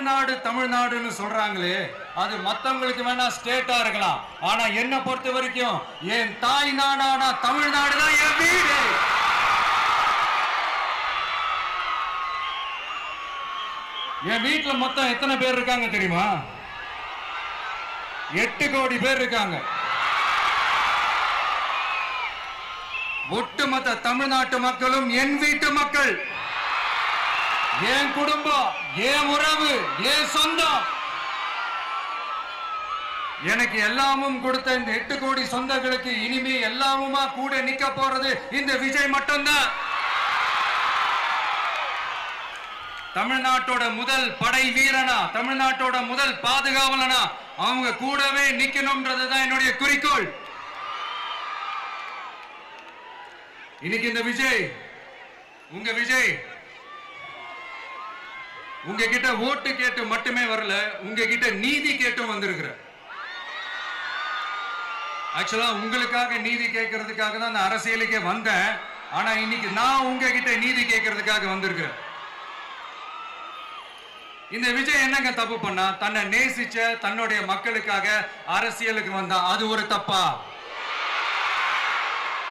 தமிழ்நாடு தமிழ்நாடுன்னு சொல்றாங்களே, அது மத்தவங்களுக்கு வேணா ஸ்டேட்டா இருக்கலாம். ஆனா என்ன பொறுத்த வரைக்கும் என் தாய் நாடான தமிழ்நாடு தான் என் வீடு. என் வீட்டுல மொத்தம் எத்தனை பேர் இருக்காங்க தெரியுமா? 8 கோடி பேர் இருக்காங்க. ஒட்டுமொத்த தமிழ்நாட்டு மக்களும் என் வீட்டு மக்கள், என் குடும்பம், என் உறவு, என் சொந்தம். எனக்கு எல்லாமும் கொடுத்த இந்த 8 கோடி சொந்தங்களுக்கு இனிமே எல்லாமுமா கூட நிக்க போறது இந்த விஜய் மட்டும்தான். தமிழ்நாட்டோட முதல் படை வீரனா, தமிழ்நாட்டோட முதல் பாதுகாவலனா அவங்க கூடவே நிக்கணும்ன்றதுதான் என்னுடைய குறிக்கோள். இன்னைக்கு இந்த விஜய், உங்க விஜய் உங்ககிட்ட ஓட்டு கேட்டு மட்டுமே வரல, உங்ககிட்ட நீதி கேட்டும் வந்திருக்கிற. ஆக்சுவலா உங்களுக்காக நீதி கேட்கறதுக்காக தான் நான் அரசியலுக்கே வந்தேன். ஆனா இன்னைக்கு நான் உங்ககிட்ட நீதி கேட்கறதுக்காக வந்திருக்கிறேன். இந்த விஜய் என்னங்க தப்பு பண்ணா? தன்னை நேசிச்ச தன்னுடைய மக்களுக்காக அரசியலுக்கு வந்தா அது ஒரு தப்பா?